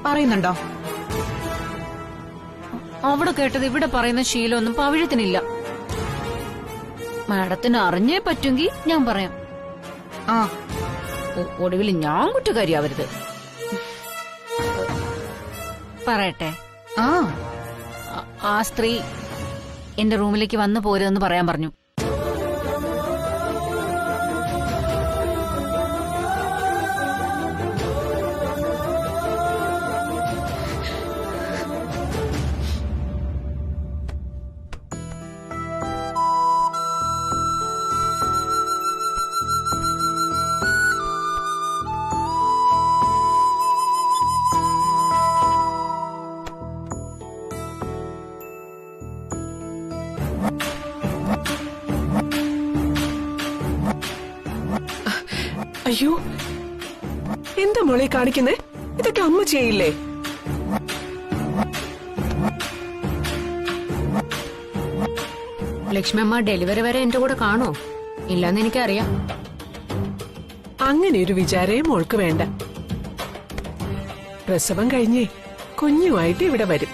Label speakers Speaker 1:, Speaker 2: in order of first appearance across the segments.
Speaker 1: പറയുന്നുണ്ടോ?
Speaker 2: അവിടെ കേട്ടത് ഇവിടെ പറയുന്ന ശീലമൊന്നും പവിഴത്തിനില്ല. മാഡത്തിന് അറിഞ്ഞേ പറ്റുമെങ്കിൽ ഞാൻ പറയാം.
Speaker 1: ആ,
Speaker 2: ഒടുവിൽ ഞാൻ കുറ്റക്കാരിയാവരുത്. പറയട്ടെ. ആ സ്ത്രീ എന്റെ റൂമിലേക്ക് വന്നു പോരുതെന്ന് പറയാൻ പറഞ്ഞു.
Speaker 3: അയ്യോ, എന്താ മോളെ കാണിക്കുന്നേ? ഇതൊക്കെ അമ്മ ചെയ്യില്ലേ?
Speaker 4: ലക്ഷ്മിയമ്മ ഡെലിവറി വരെ എന്റെ കൂടെ കാണോ? ഇല്ലെന്ന് എനിക്കറിയാം.
Speaker 3: അങ്ങനെ ഒരു വിചാരേ മോൾക്ക് വേണ്ട. പ്രസവം കഴിഞ്ഞേ കുഞ്ഞുമായിട്ട് ഇവിടെ വരും.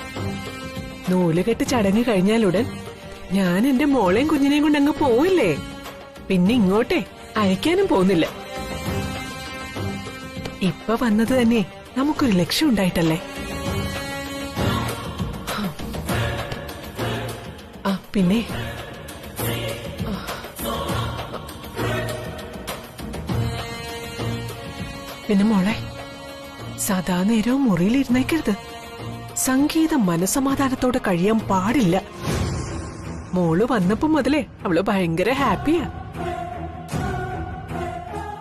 Speaker 3: നൂലുകെട്ട് ചടങ്ങ് കഴിഞ്ഞാലുടൻ ഞാൻ എന്റെ മോളെയും കുഞ്ഞിനെയും കൊണ്ട് അങ്ങ് പോവില്ലേ. പിന്നെ ഇങ്ങോട്ടെ അയക്കാനും പോകുന്നില്ല. ഇപ്പൊ വന്നത് തന്നെ നമുക്കൊരു ലക്ഷ്യം ഉണ്ടായിട്ടല്ലേ. പിന്നെ മോളെ, സദാ നേരവും മുറിയിലിരുന്നേക്കരുത്. സംഗീതം മനസമാധാനത്തോടെ കഴിയാൻ പാടില്ല. മോള് വന്നപ്പോ മുതലേ അവള് ഭയങ്കര ഹാപ്പിയാ.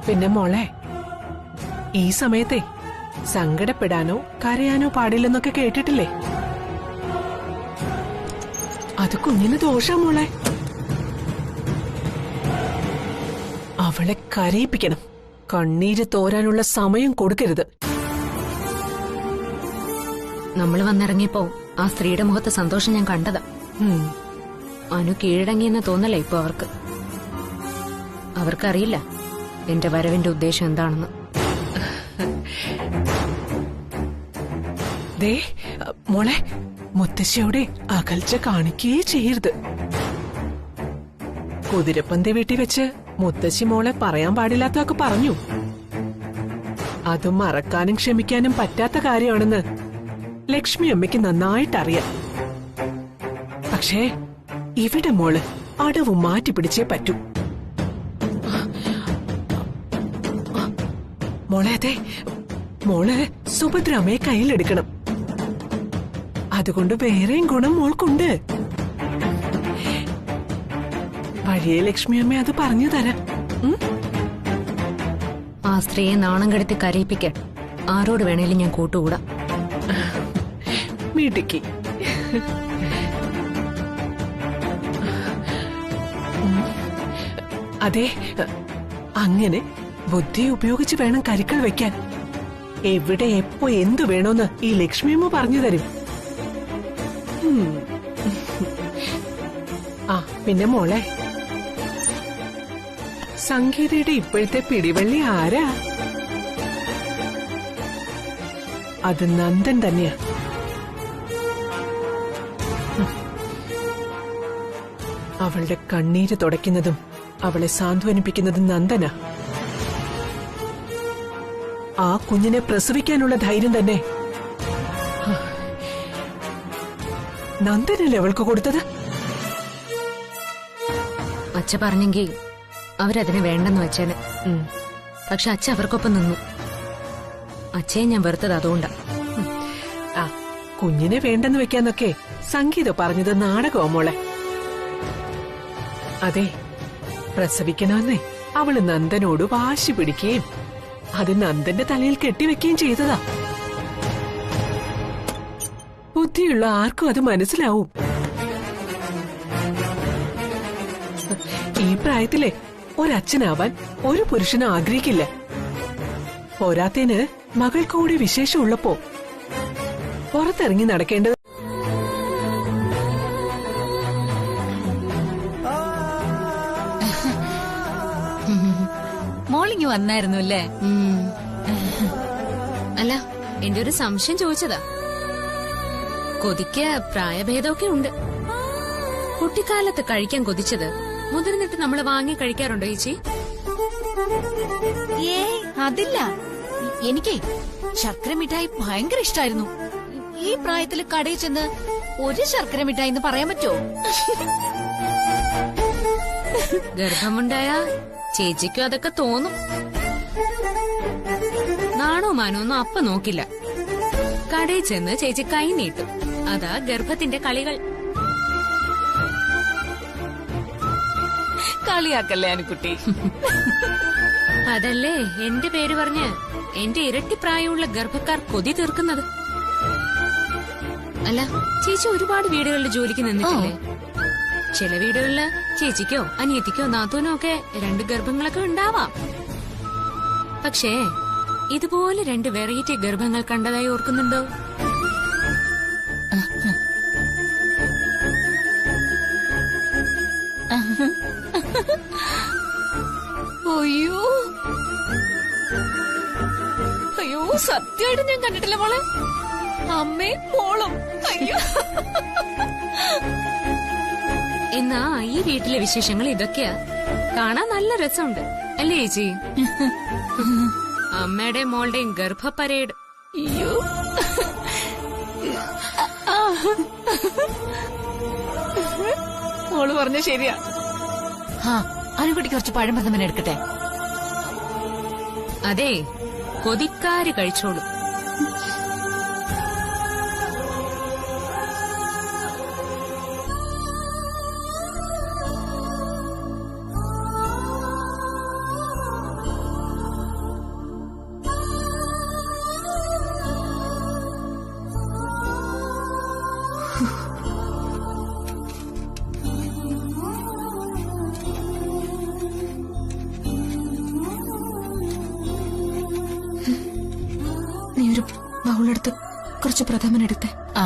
Speaker 3: പിന്നെ മോളെ, ഈ സമയത്തെ സങ്കടപ്പെടാനോ കരയാനോ പാടില്ലെന്നൊക്കെ കേട്ടിട്ടില്ലേ? അത് കുഞ്ഞിന് ദോഷാ മോളെ. അവളെ കരയിപ്പിക്കണം. കണ്ണീര് തോരാനുള്ള സമയം കൊടുക്കരുത്.
Speaker 4: നമ്മൾ വന്നിറങ്ങിയപ്പോ ആ സ്ത്രീയുടെ മുഖത്ത് സന്തോഷം ഞാൻ കണ്ടതാ. അനു കീഴടങ്ങിയെന്ന് തോന്നലേ ഇപ്പൊ അവർക്ക്. അവർക്കറിയില്ല എന്റെ വരവിന്റെ ഉദ്ദേശം എന്താണെന്ന്.
Speaker 3: ദേ മോളെ, മുത്തശ്ശിയോടെ അകൽച്ച കാണിക്കുകയേ ചെയ്യരുത്. കുതിരപ്പന്തി വീട്ടിൽ വെച്ച് മുത്തശ്ശി മോളെ പറയാൻ പാടില്ലാത്തൊക്കെ പറഞ്ഞു. അത് മറക്കാനും ക്ഷമിക്കാനും പറ്റാത്ത കാര്യമാണെന്ന് ലക്ഷ്മി അമ്മയ്ക്ക് നന്നായിട്ടറിയാം. പക്ഷേ ഇവിടെ മോള് അടവ് മാറ്റിപ്പിടിച്ചേ പറ്റൂ. മോളെ, അതെ, മോള് സുഭദ്രാമയെ കയ്യിലെടുക്കണം. അതുകൊണ്ട് വേറെയും ഗുണം മോൾക്കുണ്ട്. പഴയ ലക്ഷ്മിയമ്മ അത് പറഞ്ഞു തരാം.
Speaker 4: ആ സ്ത്രീയെ നാണം കെടുത്തി കരയിപ്പിക്കാൻ ആരോട് വേണേലും ഞാൻ കൂട്ടുകൂടാ.
Speaker 3: മിടുക്കി. അതെ, അങ്ങനെ ബുദ്ധി ഉപയോഗിച്ച് വേണം കരുക്കൾ വെക്കാൻ. എവിടെ എപ്പോ എന്തു വേണോന്ന് ഈ ലക്ഷ്മിയമ്മ പറഞ്ഞു തരും. പിന്നെ മോളെ, സംഗീതയുടെ ഇപ്പോഴത്തെ പിടിവള്ളി ആരാ? അത് നന്ദൻ തന്നെയാ. അവളുടെ കണ്ണീര് തുടയ്ക്കുന്നതും അവളെ സാന്ത്വനിപ്പിക്കുന്നതും നന്ദനാ. ആ കുഞ്ഞിനെ പ്രസവിക്കാനുള്ള ധൈര്യം തന്നെ നന്ദനല്ലേ അവൾക്ക് കൊടുത്തത്?
Speaker 4: അച്ഛ പറഞ്ഞെങ്കിൽ അവരതിനെ വേണ്ടെന്ന് വെച്ചേനെ. പക്ഷെ അച്ഛ അവർക്കൊപ്പം നിന്നു. അച്ഛയെ ഞാൻ വെറുത്തത് അതുകൊണ്ടാ.
Speaker 3: കുഞ്ഞിനെ വേണ്ടെന്ന് വെക്കാന്നൊക്കെ സംഗീത പറഞ്ഞത് നാടകമോ മോളെ? അതെ, പ്രസവിക്കണമെന്നേ അവള് നന്ദനോട് വാശി പിടിക്കുകയും അത് നന്ദന്റെ തലയിൽ കെട്ടിവെക്കുകയും ചെയ്തതാ. ബുദ്ധിയുള്ള ആർക്കും അത് മനസ്സിലാവും. ഈ പ്രായത്തിലെ ഒരച്ഛനാവാൻ ഒരു പുരുഷനും ആഗ്രഹിക്കില്ല. പോരാത്തേന് മകൾക്കൂടി വിശേഷമുള്ളപ്പോ പുറത്തിറങ്ങി നടക്കേണ്ടത്.
Speaker 2: മോളിങ് വന്നായിരുന്നു അല്ലേ?
Speaker 4: അല്ല, എന്റെ ഒരു സംശയം ചോദിച്ചതാ. കൊതിക്ക് പ്രായഭേദമൊക്കെ ഉണ്ട്. കുട്ടിക്കാലത്ത് കഴിക്കാൻ കൊതിച്ചത് മുതിർന്നിട്ട് നമ്മൾ വാങ്ങി കഴിക്കാറുണ്ടോ ചേച്ചി?
Speaker 2: ഏയ് അതില്ല. എനിക്കേ ശർക്കര മിഠായി ഭയങ്കര ഇഷ്ടായിരുന്നു. ഈ പ്രായത്തിൽ കടയിൽ ചെന്ന് ഒരു ശർക്കര മിഠായി എന്ന് പറയാൻ പറ്റുമോ?
Speaker 4: ഗർഭമുണ്ടായ ചേച്ചിക്കും അതൊക്കെ തോന്നും. നാണോ മാനോന്നും അപ്പ നോക്കില്ല. കടയിൽ ചെന്ന് ചേച്ചി കൈ നീട്ടും. അതാ ഗർഭത്തിന്റെ കളികൾ.
Speaker 2: കളിയാക്കല്ലേ അനുക്കുട്ടി?
Speaker 4: അതല്ലേ എന്റെ പേര് പറഞ്ഞ് എന്റെ ഇരട്ടി പ്രായമുള്ള ഗർഭക്കാർ കൊതി തീർക്കുന്നത്. അല്ല, ചേച്ചി ഒരുപാട് വീടുകളിൽ ജോലിക്ക് നിന്നിട്ടില്ലേ? ചില വീടുകളില് ചേച്ചിക്കോ അനിയത്തിക്കോ നാത്തൂനോ ഒക്കെ 2 ഗർഭങ്ങളൊക്കെ ഉണ്ടാവാം. പക്ഷേ ഇതുപോലെ 2 വെറൈറ്റി ഗർഭങ്ങൾ കണ്ടതായി ഓർക്കുന്നുണ്ടോ?
Speaker 2: അയ്യോ അയ്യോ, സത്യമായിട്ട് ഞാൻ കണ്ടിട്ടില്ല മോളെ. അമ്മയും മോളും. അയ്യോ.
Speaker 4: എന്നാ ഈ വീട്ടിലെ വിശേഷങ്ങൾ ഇതൊക്കെയാ. കാണാൻ നല്ല രസമുണ്ട് അല്ലേ ചേച്ചി? അമ്മയുടെയും മോളുടെയും ഗർഭ പരേഡ്.
Speaker 2: അയ്യോ, മോള് പറഞ്ഞ ശരിയാ. അനുകുട്ടിക്ക് കുറച്ച് പഴംപ്രഥമൻ എടുക്കട്ടെ?
Speaker 4: അതെ, കൊതിക്കാര് കഴിച്ചോളൂ.
Speaker 1: നീ ഒരു ബൗളെടുത്ത് കുറച്ച് പ്രഥമൻ എടുത്തേ.
Speaker 2: ആ,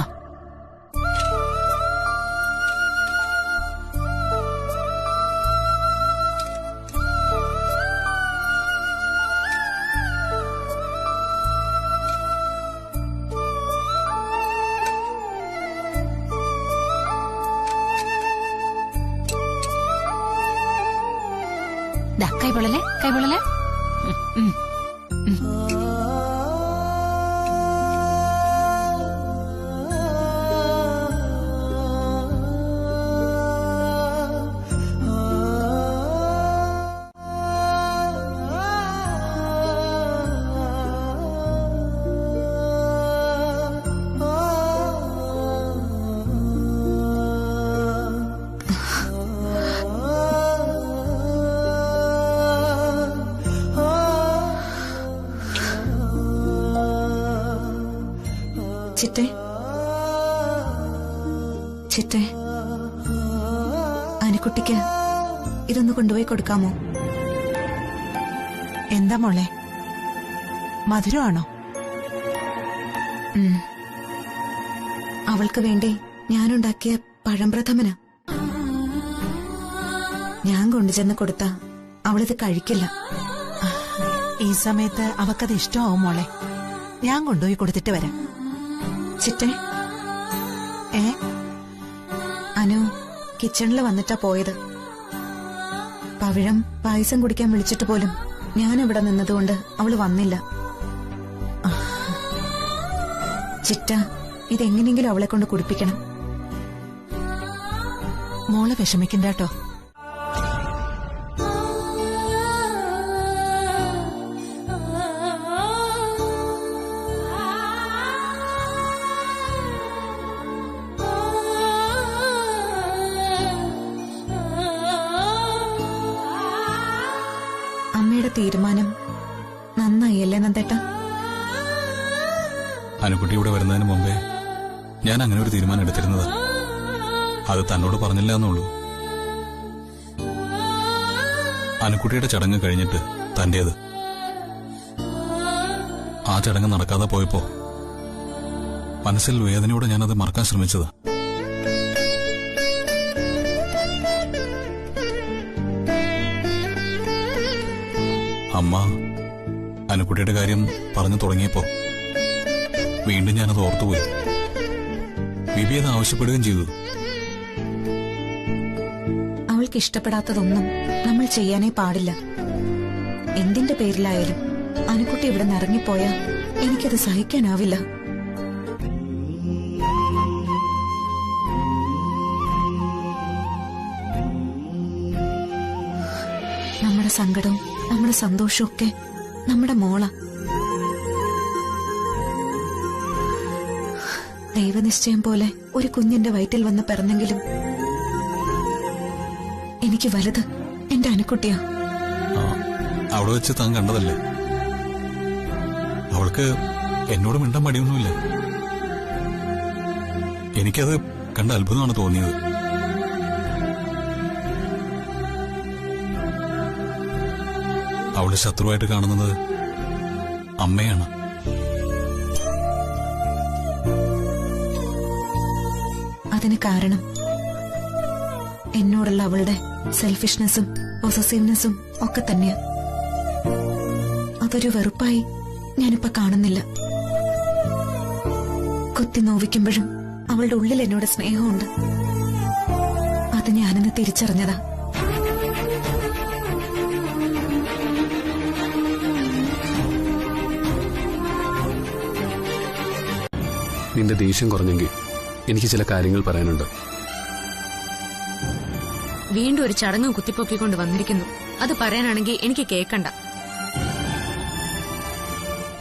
Speaker 2: കൈപൊള്ളല്ലേ കൈപൊള്ളല്ലേ.
Speaker 1: ചിറ്റേ, ചിറ്റേ, അനുക്കുട്ടിക്ക് ഇതൊന്ന് കൊണ്ടുപോയി കൊടുക്കാമോ?
Speaker 5: എന്താ മോളെ, മധുരമാണോ?
Speaker 1: അവൾക്ക് വേണ്ടി ഞാനുണ്ടാക്കിയ പഴംപ്രഥമന. ഞാൻ കൊണ്ടുചെന്ന് കൊടുത്ത അവളിത് കഴിക്കില്ല.
Speaker 5: ഈ സമയത്ത് അവക്കത് ഇഷ്ടമാവും മോളെ. ഞാൻ കൊണ്ടുപോയി കൊടുത്തിട്ട് വരാം.
Speaker 1: ചിറ്റേ,
Speaker 5: ഏ?
Speaker 1: അനു കിച്ചണിൽ വന്നിട്ടാ പോയത്. പവിഴം പായസം കുടിക്കാൻ വിളിച്ചിട്ട് പോലും ഞാൻ ഇവിടെ നിന്നതുകൊണ്ട് അവള് വന്നില്ല. ചിറ്റ, ഇതെങ്ങനെയെങ്കിലും അവളെ കൊണ്ട് കുടിപ്പിക്കണം.
Speaker 5: മോളെ വിഷമിക്കണ്ടാട്ടോ.
Speaker 1: അമ്മയുടെ തീരുമാനം നന്നായി അല്ലേ നന്ദേട്ടാ?
Speaker 6: അനുക്കുട്ടി ഇവിടെ വരുന്നതിന് മുമ്പേ ഞാൻ അങ്ങനെ ഒരു തീരുമാനം എടുത്തിരുന്നത്. അത് തന്നോട് പറഞ്ഞില്ല എന്നുള്ളൂ. അനുക്കുട്ടിയുടെ ചടങ്ങ് കഴിഞ്ഞിട്ട് തന്റേത്. ആ ചടങ്ങ് നടക്കാതെ പോയപ്പോ മനസ്സിൽ വേദനയോടെ ഞാനത് മറക്കാൻ ശ്രമിച്ചത്. അമ്മ അനുക്കുട്ടിയുടെ കാര്യം പറഞ്ഞു തുടങ്ങിയപ്പോ വീണ്ടും ഞാനത് ഓർത്തുപോയി. ബിബി അത് ആവശ്യപ്പെടുകയും ചെയ്തു.
Speaker 1: അവൾക്ക് ഇഷ്ടപ്പെടാത്തതൊന്നും നമ്മൾ ചെയ്യാനേ പാടില്ല. എന്തിന്റെ പേരിലായാലും അനുക്കുട്ടി ഇവിടെ നിറങ്ങിപ്പോയാ എനിക്കത് സഹിക്കാനാവില്ല. നമ്മുടെ സങ്കടവും നമ്മുടെ സന്തോഷവും ഒക്കെ നമ്മുടെ മോള. ദൈവനിശ്ചയം പോലെ ഒരു കുഞ്ഞിന്റെ വയറ്റിൽ വന്ന് പിറന്നെങ്കിലും എനിക്ക് വലുത് എന്റെ അനുക്കുട്ടിയാ.
Speaker 6: അവിടെ വെച്ച് താൻ കണ്ടതല്ലേ, അവൾക്ക് എന്നോട് മിണ്ടാൻ മടിയൊന്നുമില്ല. എനിക്കത് കണ്ട അത്ഭുതമാണ് തോന്നിയത്. അവളുടെ ശത്രുവായിട്ട് കാണുന്നത് അമ്മയാണ്.
Speaker 1: അതിന് കാരണം എന്നോടുള്ള അവളുടെ സെൽഫിഷ്നെസ്സും പൊസസീവ്നെസ്സും ഒക്കെ തന്നെയാ. അതൊരു വെറുപ്പായി ഞാനിപ്പോ കാണുന്നില്ല. കുത്തി നോവിക്കുമ്പോഴും അവളുടെ ഉള്ളിൽ എന്നോട് സ്നേഹമുണ്ട്. അത് ഞാനിന്ന് തിരിച്ചറിഞ്ഞതാ.
Speaker 7: നിന്റെ ദേഷ്യം കുറഞ്ഞെങ്കിൽ എനിക്ക് ചില കാര്യങ്ങൾ പറയാനുണ്ട്.
Speaker 4: വീണ്ടും ഒരു ചടങ്ങും കുത്തിപ്പൊക്കിക്കൊണ്ട് വന്നിരിക്കുന്നു. അത് പറയാനാണെങ്കിൽ എനിക്ക് കേൾക്കണ്ട.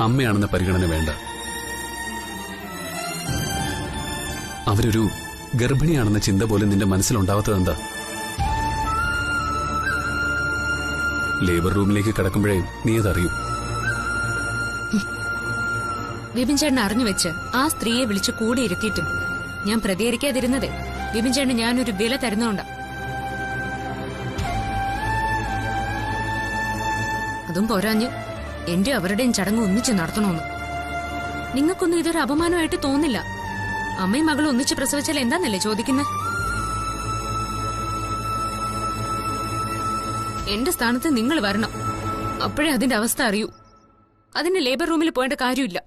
Speaker 7: അമ്മയാണെന്ന പരിഗണന വേണ്ട. അവരൊരു ഗർഭിണിയാണെന്ന ചിന്ത പോലും നിന്റെ മനസ്സിലുണ്ടാവാത്തതെന്താ? ലേബർ റൂമിലേക്ക് കടക്കുമ്പോഴേ നീ അതറിയൂ.
Speaker 4: വിപിൻ ചേട്ടൻ അറിഞ്ഞു വെച്ച് ആ സ്ത്രീയെ വിളിച്ച് കൂടിയിരുത്തിയിട്ടും ഞാൻ പ്രതികരിക്കാതിരുന്നതേ വിപിൻ ചേട്ടന് ഞാനൊരു വില തരുന്നോണ്ടാ. അതും പോരാഞ്ഞ് എന്റെ അവരുടെയും ചടങ്ങ് ഒന്നിച്ച് നടത്തണമെന്ന്. നിങ്ങൾക്കൊന്നും ഇതൊരു അപമാനമായിട്ട് തോന്നില്ല? അമ്മയും മകളും ഒന്നിച്ച് പ്രസവിച്ചാൽ എന്താന്നല്ലേ ചോദിക്കുന്നത്? എന്റെ സ്ഥാനത്ത് നിങ്ങൾ വരണം. അപ്പോഴേ അതിന്റെ അവസ്ഥ അറിയൂ. അതിന് ലേബർ റൂമിൽ പോയേണ്ട കാര്യമില്ല.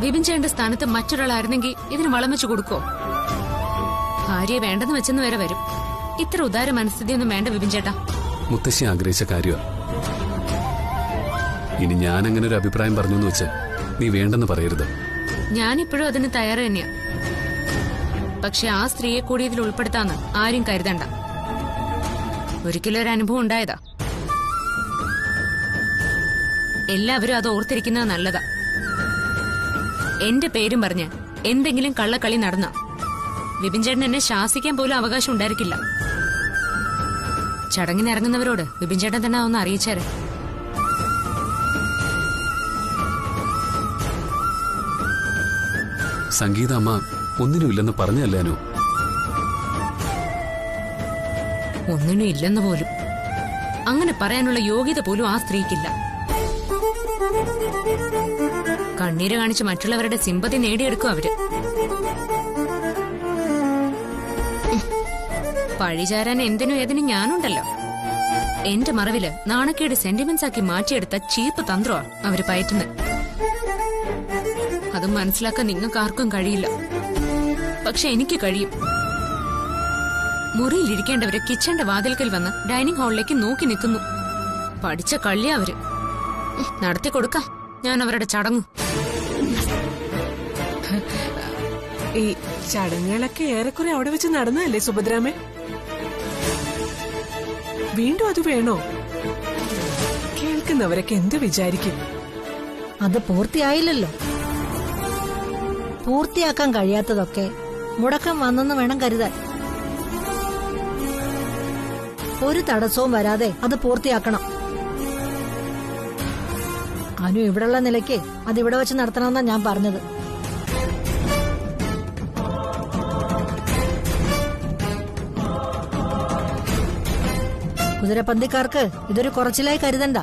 Speaker 4: വിപിൻ ചേട്ടന്റെ സ്ഥാനത്ത് മറ്റൊരാളായിരുന്നെങ്കിൽ ഇതിന് വളം വെച്ച് കൊടുക്കോ? ഭാര്യയെ വേണ്ടെന്ന് വെച്ചെന്ന് വരെ വരും. ഇത്ര ഉദാര മനസ്ഥിതിയൊന്നും വേണ്ട വിപിൻ ചേട്ടാ.
Speaker 7: മുത്തശ്ശി ആഗ്രഹിച്ച കാര്യമാണ്. ഇനി ഞാൻ അങ്ങനെ ഒരു അഭിപ്രായം പറഞ്ഞു എന്ന് വെച്ച് നീ വേണ്ടെന്ന് പറയരുത്.
Speaker 4: ഞാനിപ്പോഴും അതിന് തയ്യാറ് തന്നെയാ. പക്ഷെ ആ സ്ത്രീയെ കൂടി ഇതിൽ ഉൾപ്പെടുത്താന്ന് ആരും കരുതണ്ട. ഒരിക്കലും ഒരു അനുഭവം ഉണ്ടായതാ. എല്ലാവരും അത് ഓർത്തിരിക്കുന്നത് നല്ലതാ. എന്റെ പേരും പറഞ്ഞ് എന്തെങ്കിലും കള്ളക്കളി നടന്ന വിപിൻ ചേട്ടൻ എന്നെ ശാസിക്കാൻ പോലും അവകാശം ഉണ്ടായിരിക്കില്ല. ചടങ്ങിനിറങ്ങുന്നവരോട് വിപിൻ ചേട്ടൻ തന്നെ ഒന്ന് അറിയിച്ചേരെ.
Speaker 7: സംഗീത അമ്മ ഒന്നിനുമില്ലെന്ന് പറഞ്ഞല്ലാനോ?
Speaker 4: ഒന്നിനും ഇല്ലെന്ന് പോലും അങ്ങനെ പറയാനുള്ള യോഗ്യത പോലും ആ സ്ത്രീക്കില്ല. കണ്ണീര് കാണിച്ച് മറ്റുള്ളവരുടെ സിമ്പതി നേടിയെടുക്കും അവര്. പഴിചാരാൻ എന്തിനും ഏതിനും ഞാനുണ്ടല്ലോ. എന്റെ മറവില് നാണക്കേട് സെന്റിമെന്റ്സ് ആക്കി മാറ്റിയെടുത്ത ചീപ്പ് തന്ത്രമാണ് അവര് പയറ്റുന്നത്. അത് മനസ്സിലാക്കാൻ നിങ്ങൾക്ക് ആർക്കും കഴിയില്ല. പക്ഷെ എനിക്ക് കഴിയും. മുറിയിലിരിക്കേണ്ടവര് കിച്ചന്റെ വാതിൽക്കൽ വന്ന് ഡൈനിങ് ഹാളിലേക്ക് നോക്കി നിൽക്കുന്നു. പഠിച്ച കള്ളിയാ അവര്. നടത്തി കൊടുക്കാം ഞാൻ അവരുടെ ചടങ്ങ്.
Speaker 3: ഈ ചടങ്ങുകളൊക്കെ ഏറെക്കുറെ അവിടെ വെച്ച് നടന്നതല്ലേ സുഭദ്രാമേ? വീണ്ടും അത് വേണോ? കേൾക്കുന്നവരൊക്കെ എന്ത് വിചാരിക്കും?
Speaker 8: അത് പൂർത്തിയായില്ലല്ലോ. പൂർത്തിയാക്കാൻ കഴിയാത്തതൊക്കെ മുടക്കം വന്നെന്ന് വേണം കരുതാൻ. ഒരു തടസ്സവും വരാതെ അത് പൂർത്തിയാക്കണം. അനു ഇവിടെയുള്ള നിലയ്ക്ക് അത് ഇവിടെ വെച്ച് നടത്തണമെന്നാ ഞാൻ പറഞ്ഞത്. കുതിരപ്പന്തിക്കാർക്ക് ഇതൊരു കുറച്ചിലായി കരുതണ്ട.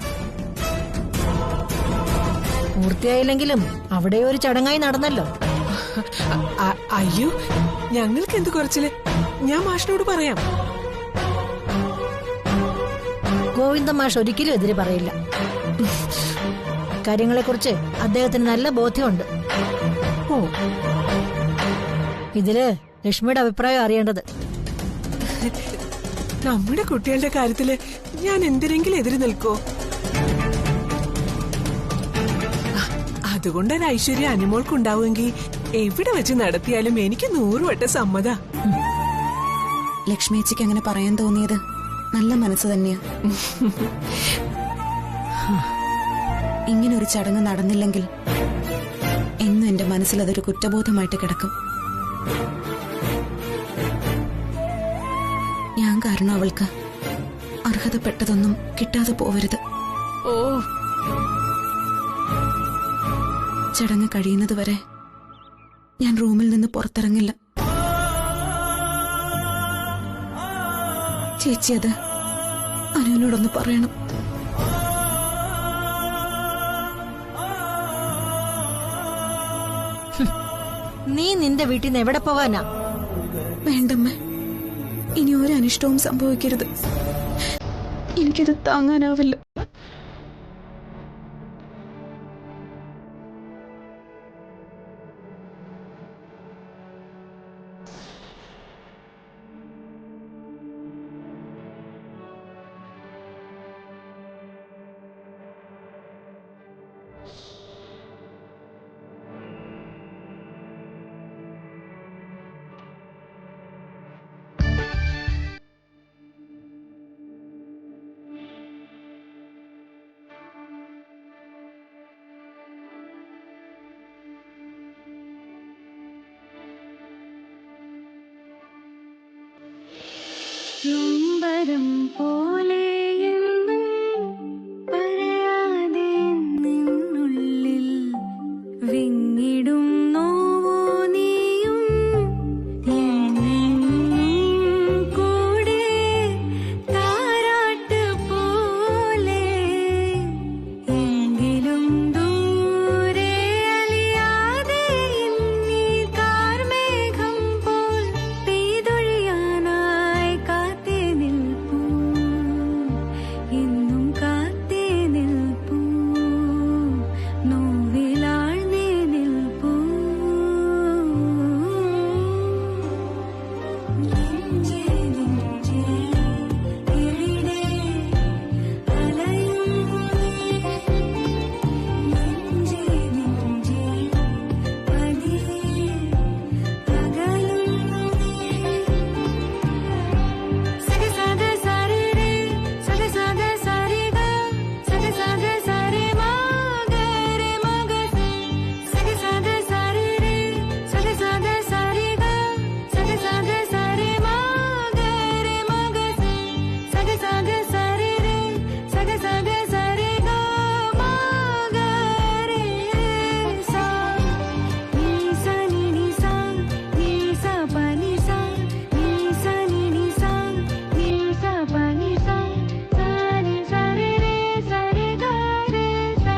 Speaker 8: പൂർത്തിയായില്ലെങ്കിലും അവിടെ ഒരു ചടങ്ങായി നടന്നല്ലോ.
Speaker 3: അയ്യോ, ഞങ്ങൾക്ക് എന്ത് കുറച്ചില്? ഞാൻ മാഷിനോട് പറയാം.
Speaker 8: ഗോവിന്ദ മാഷ് ഒരിക്കലും എതിര് പറയില്ല. കാര്യങ്ങളെക്കുറിച്ച് അദ്ദേഹത്തിന് നല്ല ബോധ്യമുണ്ട്.
Speaker 3: ഓ,
Speaker 8: ഇതില് ലക്ഷ്മിയുടെ അഭിപ്രായം അറിയേണ്ടത്.
Speaker 3: നമ്മുടെ കുട്ടികളുടെ കാര്യത്തില് ഞാൻ എന്തിനെങ്കിലും എതിര് നിൽക്കോ? അതുകൊണ്ടൊരു ഐശ്വര്യം അനുമോൾക്കുണ്ടാവുമെങ്കിൽ എവിടെ വെച്ച് നടത്തിയാലും എനിക്ക് 100 വട്ടം സമ്മത.
Speaker 1: ലക്ഷ്മിയച്ചിക്ക് അങ്ങനെ പറയാൻ തോന്നിയത് നല്ല മനസ്സ് തന്നെയാ. ഇങ്ങനെ ഒരു ചടങ്ങ് നടന്നില്ലെങ്കിൽ എന്നും എന്റെ മനസ്സിൽ അതൊരു കുറ്റബോധമായിട്ട് കിടക്കും. ഞാൻ കാരണം അവൾക്ക് അർഹതപ്പെട്ടതൊന്നും കിട്ടാതെ പോവരുത്.
Speaker 3: ഓ,
Speaker 1: ചടങ്ങ് കഴിയുന്നത് വരെ ഞാൻ റൂമിൽ നിന്ന് പുറത്തിറങ്ങില്ല. ചേച്ചി അത് അനുവിനോടൊന്ന് പറയണം.
Speaker 8: നീ നിന്റെ വീട്ടിൽ നിന്ന് എവിടെ പോകാനാ?
Speaker 1: വേണ്ടമ്മ, ഇനി ഒരു അനിഷ്ടവും സംഭവിക്കരുത്. എനിക്കിത് താങ്ങാനാവില്ല.
Speaker 9: നൊമ്പരം പോലെ പറയാതെ നിന്നുള്ളിൽ വിങ്ങിടും നോവോ നീയും കൂടെ താരാട്ട് പോലെ എങ്കിലും ദൂരെ അലിയാതെ നീ കാർമേഘം പോൽ പെയ്തൊഴിയാനായി കാത്തേ നിൽപ്പൂ, ഇന്നും കാത്തേ നിൽപ്പൂ, നോവിലാഴ്ന്നേ നിൽപ്പൂ. നെഞ്ചേ നെഞ്ചേ എവിടെ അലയും നെഞ്ചേ നെഞ്ചേ പതിയെ അകലും സഗ സഗ സാരേ രേ സഗ സഗ സാരേ ഗ സഗ സഗ സാരേ മാ ഗ രേ മാ ഗ സഗ സഗ സാരേ രേ സഗ സഗ സാരേ ഗ സഗ സഗ സാരേ മാ ഗ രേ മാ ഗ സഗ സഗ സാരേ രേ സഗ സഗ സാരേ ഗ മാ ഗ രേ സാ നീ സാ നീ നീ സാ നീ സാ പ നീ സാ നീ സാ നീ നീ സാ നീ സാ പ നീ സാ സാ നീ സാ രേ രേ സാ രേ ഗ രേ സാ.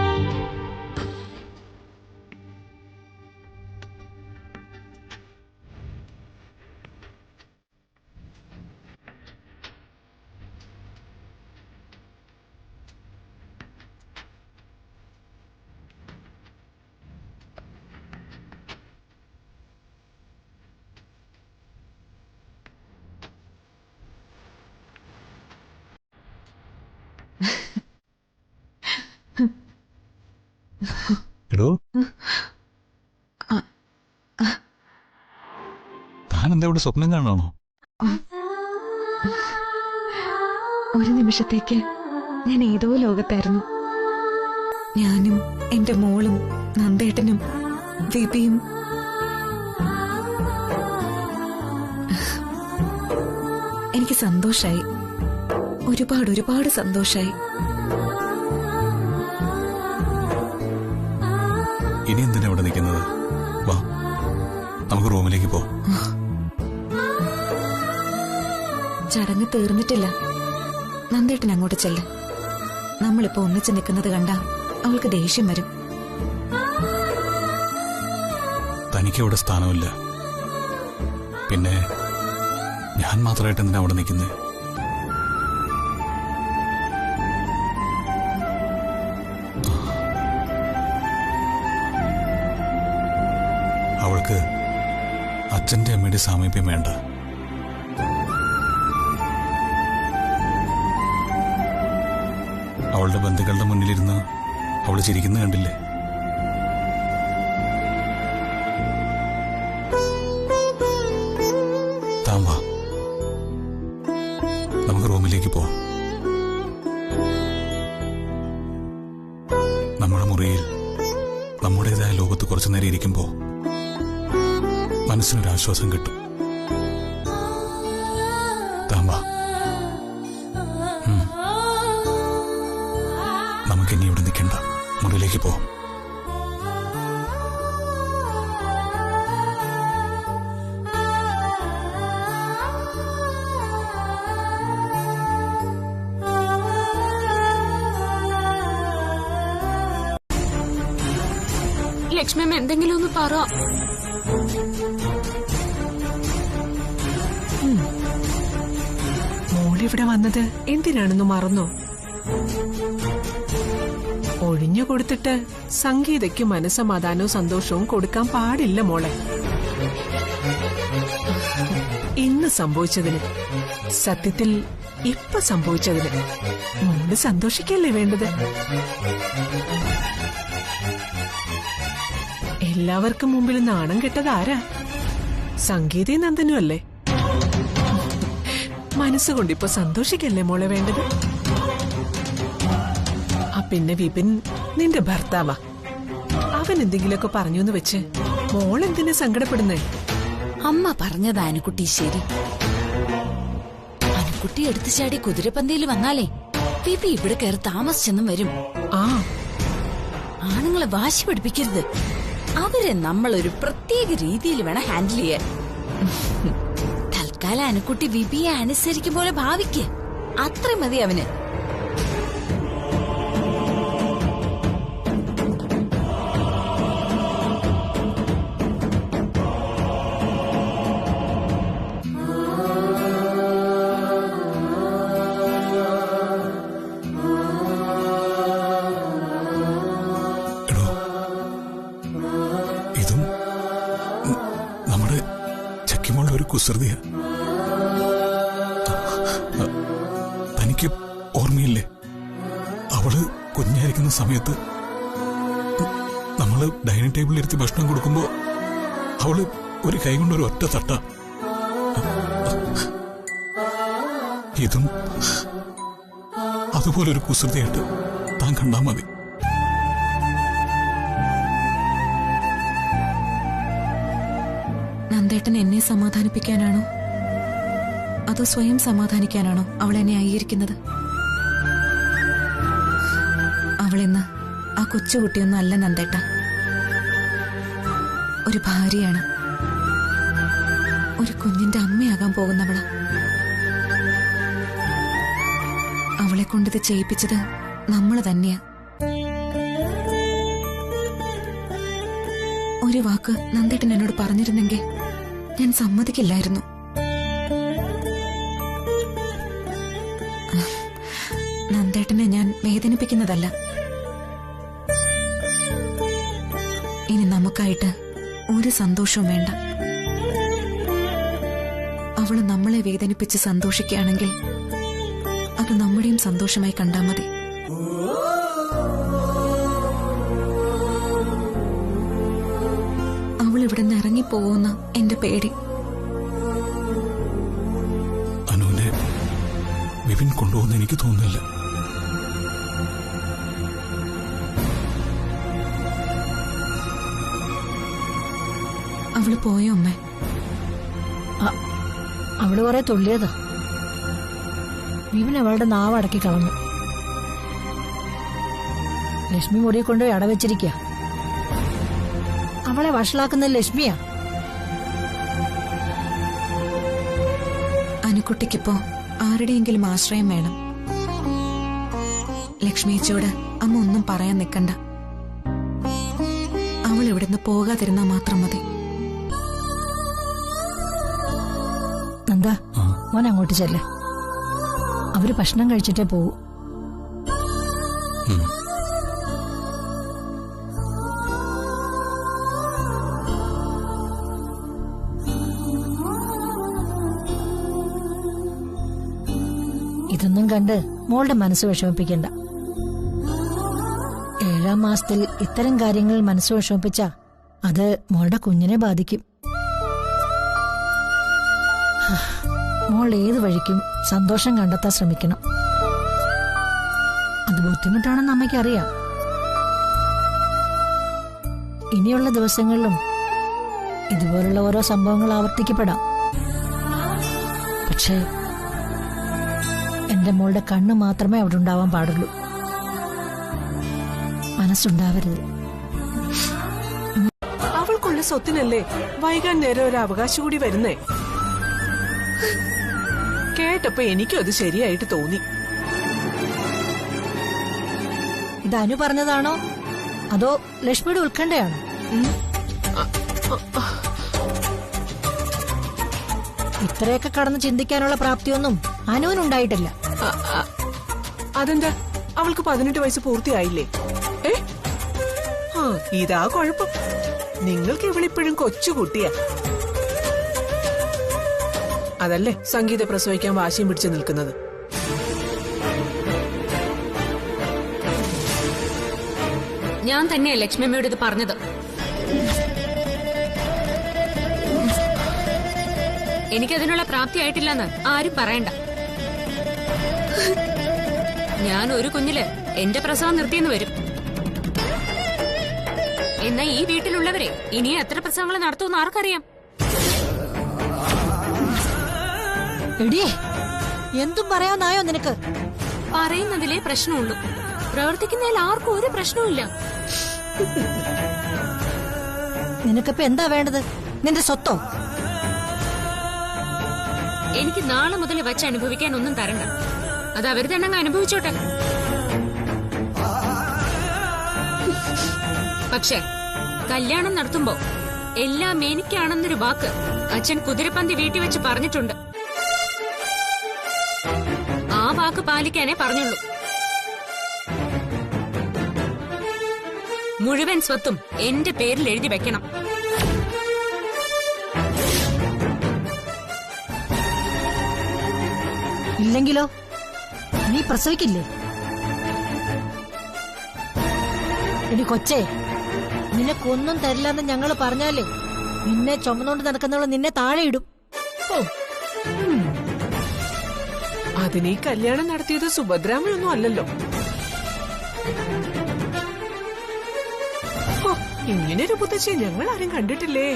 Speaker 6: എടോ, താൻ എന്താ ഇവിടെ സ്വപ്നം കാണാണോ?
Speaker 1: ഒരു നിമിഷത്തേക്ക് ഞാൻ ഏതോ ലോകത്തായിരുന്നു. ഞാനും എന്റെ മോളും നന്ദേട്ടനും വിപിയും എനിക്ക് സന്തോഷായി. ഒരുപാട് സന്തോഷായി.
Speaker 6: ഇനി എന്തിനാ ഇവിടെ നിൽക്കുന്നത്? വാ, നമുക്ക് റൂമിലേക്ക് പോ.
Speaker 1: ചടങ്ങ് തീർന്നിട്ടില്ല. നന്ദേട്ടൻ അങ്ങോട്ട് ചെല്ല്. നമ്മളിപ്പോ ഒന്നിച്ച് നിൽക്കുന്നത് കണ്ടാ അവൾക്ക് ദേഷ്യം വരും.
Speaker 6: തനിക്ക് അവിടെ സ്ഥാനമില്ല. പിന്നെ ഞാൻ മാത്രമായിട്ട് എന്തിനാ അവിടെ നിൽക്കുന്നത്? അച്ഛന്റെ അമ്മയുടെ സാമീപ്യം വേണ്ട. അവളുടെ ബന്ധുക്കളുടെ മുന്നിലിരുന്ന് അവള് ചിരിക്കുന്ന കണ്ടില്ലേ? താൻ വാ, നമുക്ക് റൂമിലേക്ക് പോവാം. നമ്മുടെ മുറിയിൽ നമ്മുടേതായ ലോകത്ത് കുറച്ചു നേരം ഇരിക്കുമ്പോ മനസ്സിനൊരാശ്വാസം കിട്ടും. താൻ വാ, നമുക്കിനി ഇവിടെ നിൽക്കണ്ട, മുറിയിലേക്ക് പോവാം.
Speaker 4: ലക്ഷ്മി എന്തെങ്കിലും ഒന്ന് പറ.
Speaker 3: മോളിവിടെ വന്നത് എന്തിനാണെന്ന് മറന്നോ? ഒഴിഞ്ഞു കൊടുത്തിട്ട് സംഗീതയ്ക്ക് മനസ്സമാധാനവും സന്തോഷവും കൊടുക്കാൻ പാടില്ല മോളെ. ഇന്ന് സംഭവിച്ചതിന്, സത്യത്തിൽ ഇപ്പൊ സംഭവിച്ചതിന് മോള് സന്തോഷിക്കല്ലേ വേണ്ടത്? എല്ലാവർക്കും മുമ്പിൽ നാണം കെട്ടത് ആരാ? സംഗീതയും നന്ദനും അല്ലേ? മനസ്സുകൊണ്ടിപ്പോ സന്തോഷിക്കല്ലേ മോളെ വേണ്ടത്? പിന്നെ വിപിൻ നിന്റെ ഭർത്താവാ. അവൻ എന്തെങ്കിലുമൊക്കെ പറഞ്ഞൂന്ന് വെച്ച് മോളെന്തിനാ സങ്കടപ്പെടുന്നേ?
Speaker 2: അമ്മ പറഞ്ഞതാ അനുക്കുട്ടി ശരി. അനുക്കുട്ടി എടുത്തു ചാടി കുതിരപ്പന്തയിൽ വന്നാലേ വിപി ഇവിടെ കയറി താമസിച്ചെന്നും വരും.
Speaker 3: ആ,
Speaker 2: ആണുങ്ങളെ വാശി പഠിപ്പിക്കരുത്. അവരെ നമ്മളൊരു പ്രത്യേക രീതിയിൽ വേണം ഹാൻഡിൽ ചെയ്യാൻ. തൽക്കാലം അനുക്കുട്ടി വിപിയെ അനുസരിക്കും പോലെ ഭാവിക്ക്. അത്ര മതി അവന്.
Speaker 6: കുസൃതിയ. തനിക്ക് ഓർമ്മയില്ലേ, അവള് കുഞ്ഞായിരിക്കുന്ന സമയത്ത് നമ്മള് ഡൈനിങ് ടേബിളിൽ ഇരുത്തി ഭക്ഷണം കൊടുക്കുമ്പോ അവള് ഒരു കൈ കൊണ്ട് ഒരു ഒറ്റ തട്ട. ഇതും അതുപോലൊരു കുസൃതിയായിട്ട് താൻ കണ്ടാ മതി.
Speaker 1: നന്ദേട്ടൻ എന്നെ സമാധാനിപ്പിക്കാനാണോ അതോ സ്വയം സമാധാനിക്കാനാണോ അവൾ എന്നെ അംഗീകരിക്കുന്നത്? അവളിന്ന് ആ കൊച്ചുകുട്ടിയൊന്നും അല്ല നന്ദേട്ട. ഒരു ഭാര്യയാണ്, ഒരു കുഞ്ഞിന്റെ അമ്മയാകാൻ പോകുന്നവളാ. അവളെ കൊണ്ടിത് ചെയ്യിപ്പിച്ചത് നമ്മള് തന്നെയാ. ഒരു വാക്ക് നന്ദേട്ടൻ എന്നോട് പറഞ്ഞിരുന്നെങ്കിൽ ഞാൻ സമ്മതിക്കില്ലായിരുന്നു. നന്ദേട്ടനെ ഞാൻ വേദനിപ്പിക്കുന്നതല്ല. ഇനി നമുക്കായിട്ട് ഒരു സന്തോഷവും വേണ്ട. അവള് നമ്മളെ വേദനിപ്പിച്ച് സന്തോഷിക്കുകയാണെങ്കിൽ അത് നമ്മുടെയും സന്തോഷമായി കണ്ടാൽ മതി. ഇവിടുന്ന് ഇറങ്ങിപ്പോവുന്ന എന്റെ പേടി.
Speaker 6: അനുവിനെ വിപിൻ കൊണ്ടുപോകുന്ന എനിക്ക് തോന്നുന്നില്ല.
Speaker 1: അവള് പോയോ അമ്മേ?
Speaker 8: അവള് കുറെ തുള്ളിയതാ. വിപിൻ അവളുടെ നാവ് അടക്കി കളഞ്ഞു. ലക്ഷ്മി മുറിയെ കൊണ്ടുപോയി അടവെച്ചിരിക്കുക. അവളെ വഷളാക്കുന്ന ലക്ഷ്മിയാ.
Speaker 1: അനുക്കുട്ടിക്കിപ്പോ ആരുടെയെങ്കിലും ആശ്രയം വേണം. ലക്ഷ്മിയച്ചോട് അമ്മ ഒന്നും പറയാൻ നിൽക്കണ്ട. അവൾ ഇവിടുന്ന് പോകാതിരുന്നാ മാത്രം മതി.
Speaker 8: നന്ദ, മോൻ അങ്ങോട്ട് ചെല്ല്. അവര് ഭക്ഷണം കഴിച്ചിട്ടേ പോവൂ. ഇതൊന്നും കണ്ട് മോളുടെ മനസ്സ് വിഷമിപ്പിക്കണ്ട. 7ാം മാസത്തിൽ ഇത്തരം കാര്യങ്ങൾ മനസ്സ് വിഷമിപ്പിച്ച അത് മോളുടെ കുഞ്ഞിനെ ബാധിക്കും. മോൾ ഏത് വഴിക്കും സന്തോഷം കണ്ടെത്താൻ ശ്രമിക്കണം. അത് ബുദ്ധിമുട്ടാണെന്ന് അമ്മയ്ക്കറിയാം. ഇനിയുള്ള ദിവസങ്ങളിലും ഇതുപോലുള്ള ഓരോ സംഭവങ്ങൾ ആവർത്തിക്കപ്പെടാം. പക്ഷേ എന്റെ മോളുടെ കണ്ണ് മാത്രമേ അവിടെ ഉണ്ടാവാൻ പാടുള്ളൂ, മനസ്സുണ്ടാവരുത്.
Speaker 3: അവൾക്കുള്ള സ്വത്തിനല്ലേ വൈകാൻ നേരം ഒരു അവകാശം കൂടി വരുന്നേ. കേട്ടപ്പോ എനിക്കും അത് ശരിയായിട്ട് തോന്നി.
Speaker 8: ഇത് അനു പറഞ്ഞതാണോ അതോ ലക്ഷ്മിയുടെ ഉത്കണ്ഠയാണോ? ഇത്രയൊക്കെ കടന്ന് ചിന്തിക്കാനുള്ള പ്രാപ്തിയൊന്നും അനുവിനുണ്ടായിട്ടില്ല.
Speaker 3: അതെന്താ, അവൾക്ക് 18 വയസ്സ് പൂർത്തിയായില്ലേ? ഇതാ കുഴപ്പം. നിങ്ങൾക്ക് ഇവളിപ്പോഴും കൊച്ചുകുട്ടിയാ. അതല്ലേ സംഗീത പ്രസവിക്കാൻ വാശിയും പിടിച്ചു നിൽക്കുന്നത്.
Speaker 4: ഞാൻ തന്നെയാ ലക്ഷ്മിയമ്മയോട് ഇത് പറഞ്ഞത്. എനിക്കതിനുള്ള പ്രാപ്തി ആയിട്ടില്ലെന്ന് ആരും പറയണ്ട. ഞാൻ ഒരു കുഞ്ഞില് എന്റെ പ്രസവം നിർത്തിയെന്ന് വരും. എന്നാ ഈ വീട്ടിലുള്ളവരെ ഇനിയും എത്ര പ്രസവങ്ങൾ നടത്തുമെന്ന് ആർക്കറിയാം?
Speaker 8: എടിയേ, എന്തും പറയാനായോ നിനക്ക്?
Speaker 4: പറയുന്നതിലേ പ്രശ്നമുള്ളൂ, പ്രവർത്തിക്കുന്നതിൽ ആർക്കും ഒരു പ്രശ്നവുമില്ല.
Speaker 8: നിനക്കിപ്പോ എന്താ വേണ്ടത്? നിന്റെ സ്വത്തോ?
Speaker 4: എനിക്ക് നാളെ മുതൽ വച്ച് അനുഭവിക്കാൻ ഒന്നും തരണ്ട. അത് അവർ തന്നെ അങ്ങ് അനുഭവിച്ചോട്ടെ. പക്ഷെ കല്യാണം നടത്തുമ്പോ എല്ലാം എനിക്കാണെന്നൊരു വാക്ക് അച്ഛൻ കുതിരപ്പന്തി വീട്ടിൽ വെച്ച് പറഞ്ഞിട്ടുണ്ട്. ആ വാക്ക് പാലിക്കാനേ പറഞ്ഞുള്ളൂ. മുഴുവൻ സ്വത്തും എന്റെ പേരിൽ എഴുതി വെക്കണം.
Speaker 8: ഇല്ലെങ്കിലോ നീ പ്രസവിക്കില്ലേ? ഇനി കൊച്ചേ, നിനക്കൊന്നും തരില്ലെന്ന് ഞങ്ങള് പറഞ്ഞാലേ നിന്നെ ചുമന്നുകൊണ്ട് നടക്കുന്നവള് നിന്നെ താഴെ ഇടും.
Speaker 3: അതിന് ഈ കല്യാണം നടത്തിയത് സുഭദ്രാമയൊന്നും അല്ലല്ലോ. ഇങ്ങനൊരു മുത്തശ്ശി ഞങ്ങൾ ആരും കണ്ടിട്ടില്ലേ.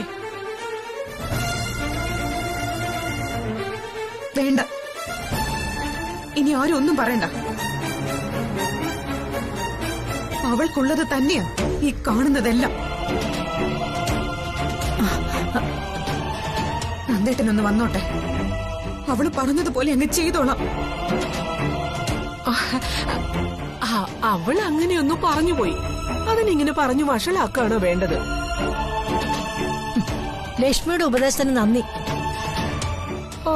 Speaker 1: വേണ്ട, ഇനി ആരും ഒന്നും പറയണ്ട. അവൾക്കുള്ളത് തന്നെയാ ഈ കാണുന്നതെല്ലാം. നന്ദേട്ടനൊന്ന് വന്നോട്ടെ, അവള് പറഞ്ഞതുപോലെ അങ്ങ് ചെയ്തോളാം.
Speaker 3: അവൾ അങ്ങനെയൊന്നും പറഞ്ഞുപോയി. അതിനിങ്ങനെ പറഞ്ഞു വഷളാക്കാണോ വേണ്ടത്?
Speaker 8: ലക്ഷ്മിയുടെ ഉപദേശത്തിന് നന്ദി.
Speaker 3: ഓ,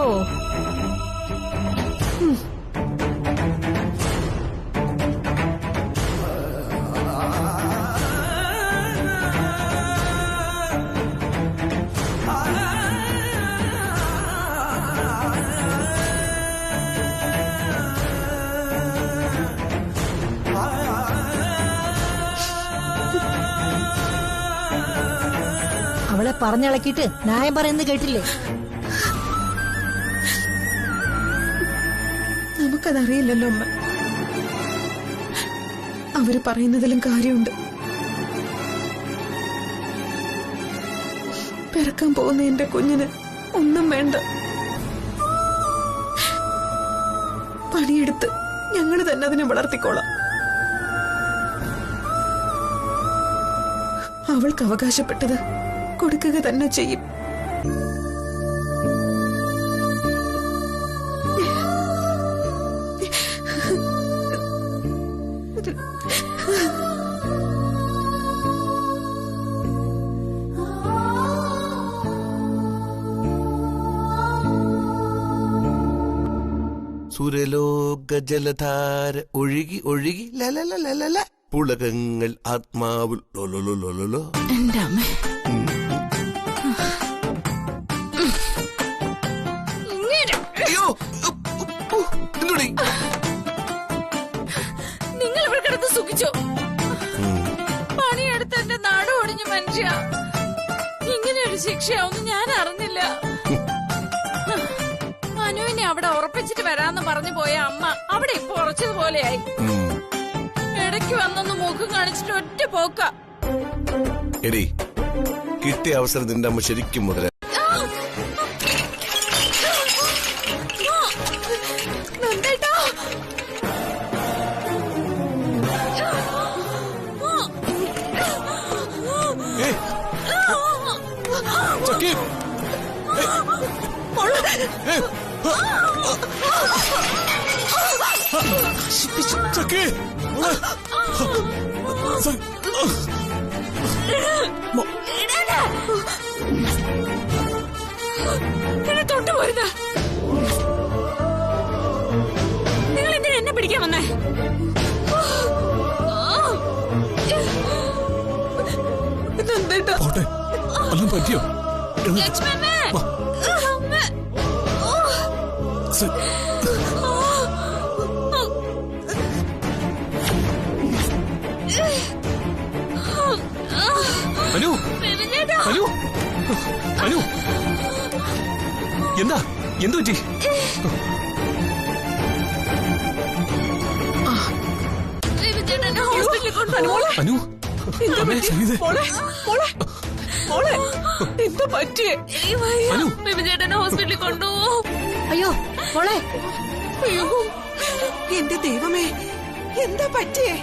Speaker 8: അവളെ പറഞ്ഞിളക്കിയിട്ട് ന്യായം പറയുന്നത് കേട്ടില്ലേ?
Speaker 1: നമുക്കതറിയില്ലല്ലോ അമ്മ. അവര് പറയുന്നതിലും കാര്യമുണ്ട്. പിറക്കാൻ പോകുന്ന എന്റെ കുഞ്ഞിന് ഒന്നും വേണ്ട. പണിയെടുത്ത് ഞങ്ങൾ തന്നെ അതിനെ വളർത്തിക്കോളാം. അവൾക്ക് അവകാശപ്പെട്ടത് കൊടുക്കുക തന്നെ ചെയ്യും.
Speaker 10: സുരലോക ജലധാര ഒഴുകി ഒഴുകി ലലലലല പുളകങ്ങൾ ആത്മാവിൽ ലൊലൊലൊലൊലൊ.
Speaker 2: എന്റെ അമ്മ,
Speaker 10: അയ്യോ, എന്തുടി?
Speaker 2: അവിടെ ഉറപ്പിച്ചിട്ട് വരാന്ന് പറഞ്ഞു പോയ അമ്മ അവിടെ ഇപ്പൊ ഉറച്ചതുപോലെയായി. ഇടയ്ക്ക് വന്നൊന്ന് മൂക്കും കാണിച്ചിട്ട് ഒറ്റ പോക്ക.
Speaker 10: എടി, കിട്ടിയ അവസരം നിന്റെ അമ്മ ശരിക്കും മുതല.
Speaker 4: തൊട്ടുപോരുത്. നിങ്ങൾ എന്തിനാ എന്നെ പിടിക്കാൻ വന്നേ?
Speaker 6: പറ്റിയോ? അനു, അനു, അനു, എന്താ എന്തു പറ്റി? അനു,
Speaker 3: എന്താ പറ്റിയേ?
Speaker 4: ചേട്ടനെ ഹോസ്പിറ്റലിൽ കൊണ്ടുപോവോ?
Speaker 8: അയ്യോ മോളെ,
Speaker 3: അയ്യോ എന്റെ ദൈവമേ, എന്താ പറ്റിയേ?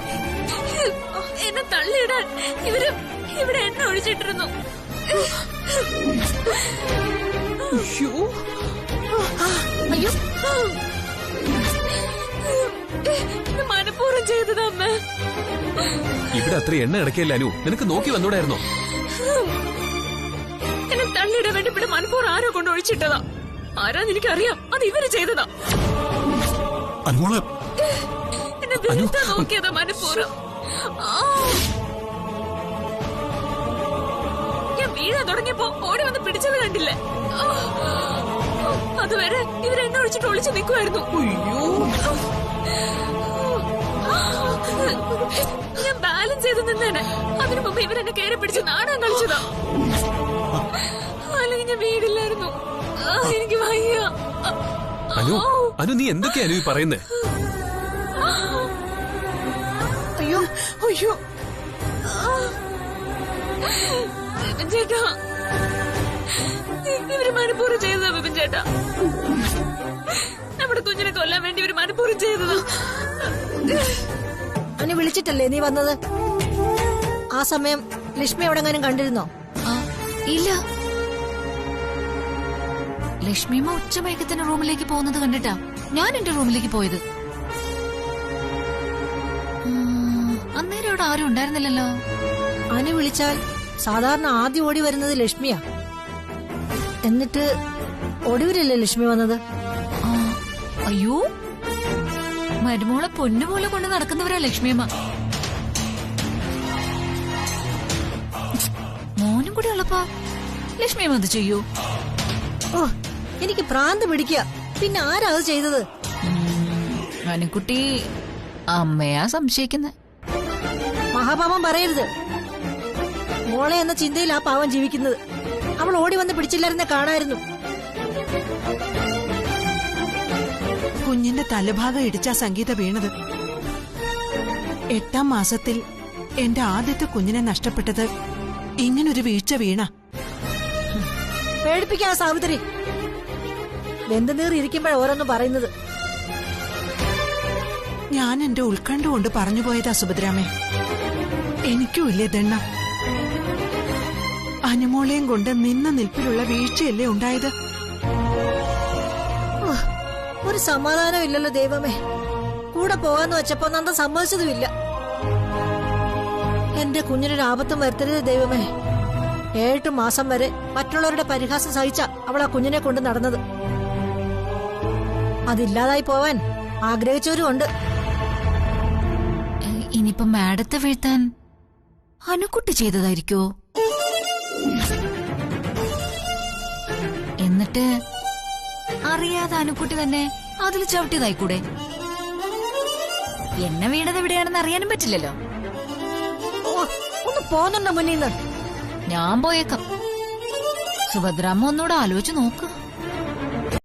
Speaker 4: എന്നെ തള്ളിയിടാൻ ഇവര് ഇവിടെ എണ്ണ ഒഴിച്ചിട്ടിരുന്നു.
Speaker 3: അയ്യോ
Speaker 8: അയ്യോ
Speaker 4: മനഃപൂർവ്വം ചെയ്തതമ്മ.
Speaker 7: ഇവിടെ അത്ര എണ്ണ കിടക്കില്ല അനു, നിനക്ക് നോക്കി വന്നൂടായിരുന്നോ?
Speaker 4: എന്നെ തള്ളിയിടാൻ വേണ്ടി ഇവിടെ മനഃപൂർവ്വം ആരോ കൊണ്ട് ഒഴിച്ചിട്ടതാ. ആരാന്ന് എനിക്കറിയാം, അത് ഇവര് ചെയ്തതാ.
Speaker 6: അനുമോളെ,
Speaker 4: എന്നെ വെറുതെ നോക്കിയതാ മനഃപൂർവ്വം. ഞാൻ വീഴാൻ തുടങ്ങിയപ്പോ ഓടി വന്ന് പിടിച്ചത് കണ്ടില്ലേ? അതുവരെ ഇവരെണ്ണ ഒഴിച്ചിട്ട് ഒളിച്ചു നിൽക്കുമായിരുന്നു. ഞാൻ ബാലൻസ് ചെയ്ത് നിന്നേനെ. അതിനു മുമ്പ് ഇവരെന്നെ കയറി പിടിച്ച് നാടകം കളിച്ചതാ. അല്ലെങ്കിൽ ഞാൻ വീടില്ലായിരുന്നു. എനിക്ക് വയ്യ.
Speaker 7: അനു, അനു നീ എന്തൊക്കെയാ അനു പറയുന്നേ?
Speaker 3: അയ്യോ അയ്യോ
Speaker 4: വിപിൻ ചേട്ടാ, ഇവര് മനഃപൂർവ്വം ചെയ്തതാ. വിപിൻ ചേട്ടാ, നമ്മുടെ കുഞ്ഞിനെ കൊല്ലാൻ വേണ്ടി ഇവര് മനഃപൂർവ്വം ചെയ്തതാ.
Speaker 8: അവനെ വിളിച്ചിട്ടല്ലേ നീ വന്നത്? ആ സമയം ലക്ഷ്മി എവിടെങ്ങാനും കണ്ടിരുന്നോ?
Speaker 2: ഇല്ല, ലക്ഷ്മിയമ്മ ഉച്ചമയക്കത്തിന് റൂമിലേക്ക് പോകുന്നത് കണ്ടിട്ടാ ഞാൻ എന്റെ റൂമിലേക്ക് പോയത്. അന്നേരം ഇവിടെ ആരും ഉണ്ടായിരുന്നില്ലല്ലോ.
Speaker 8: അവനെ വിളിച്ചാൽ സാധാരണ ആദ്യം ഓടി വരുന്നത് ലക്ഷ്മിയാ. എന്നിട്ട് ഒടുവിലല്ലേ ലക്ഷ്മി വന്നത്?
Speaker 2: അയ്യോ, മരുമോളെ പൊന്നുപോലെ കൊണ്ട് നടക്കുന്നവരാ ലക്ഷ്മിയമ്മ. മോനും കൂടി ഉള്ളപ്പോ ലക്ഷ്മിയമ്മ അത് ചെയ്യൂ?
Speaker 8: ഓ, എനിക്ക് ഭ്രാന്ത് പിടിക്കുക. പിന്നെ ആരാ അത് ചെയ്തത്?
Speaker 2: അനുക്കുട്ടി അമ്മയാ സംശയിക്കുന്നത്.
Speaker 8: മഹാപാപം പറയരുത്. മോളെ എന്ന ചിന്തയിൽ ആ പാവം ജീവിക്കുന്നത്. അവൾ ഓടി വന്ന് പിടിച്ചില്ലായിരുന്നെ കാണായിരുന്നു.
Speaker 5: കുഞ്ഞിന്റെ തലഭാഗം ഇടിച്ചാ സംഗീത വീണത്. 8ാം മാസത്തിൽ എന്റെ ആദ്യത്തെ കുഞ്ഞിനെ നഷ്ടപ്പെട്ടത് ഇങ്ങനൊരു വീഴ്ച വീണ.
Speaker 8: പേടിപ്പിക്കാ സാവിത്രി. വെന്തുനീറി ഇരിക്കുമ്പോഴാ ഓരോന്നും പറയുന്നത്.
Speaker 5: ഞാൻ എന്റെ ഉത്കണ്ഠ കൊണ്ട് പറഞ്ഞു പോയതാ സുഭദ്രാമേ. എനിക്കും ഇല്ലേ ദണ്ണ. അനുമോളെയും കൊണ്ട് നിന്ന നിൽപ്പിലുള്ള വീഴ്ചയല്ലേ ഉണ്ടായത്?
Speaker 8: ഒരു സമാധാനം ഇല്ലല്ലോ ദൈവമേ. കൂടെ പോകാന്ന് വെച്ചപ്പോ നന്ദ സമ്മതിച്ചതുമില്ല. എന്റെ കുഞ്ഞിനൊരു ആപത്തും വരുത്തരുത് ദൈവമേ. 7 മാസം വരെ മറ്റുള്ളവരുടെ പരിഹാസം സഹിച്ച അവൾ ആ കുഞ്ഞിനെ കൊണ്ട് നടന്നത്. അതില്ലാതായി പോവാൻ ആഗ്രഹിച്ചവരും ഉണ്ട്.
Speaker 2: ഇനിയിപ്പോ മാഡത്തെ വീഴ്ത്താൻ അനുക്കുട്ടി ചെയ്തതായിരിക്കോ? എന്നിട്ട് അറിയാതെ അനുക്കുട്ടി തന്നെ അതിൽ ചവിട്ടിയതായിക്കൂടെ? എന്നെ വീണത് എവിടെയാണെന്ന് അറിയാനും പറ്റില്ലല്ലോ.
Speaker 8: ഒന്ന് പോന്നുണ്ടോ മുന്നിൽ നിന്ന്?
Speaker 2: ഞാൻ പോയേക്കാം. സുഭദ്രാമ്മ ഒന്നുകൂടെ ആലോചിച്ച് നോക്ക്.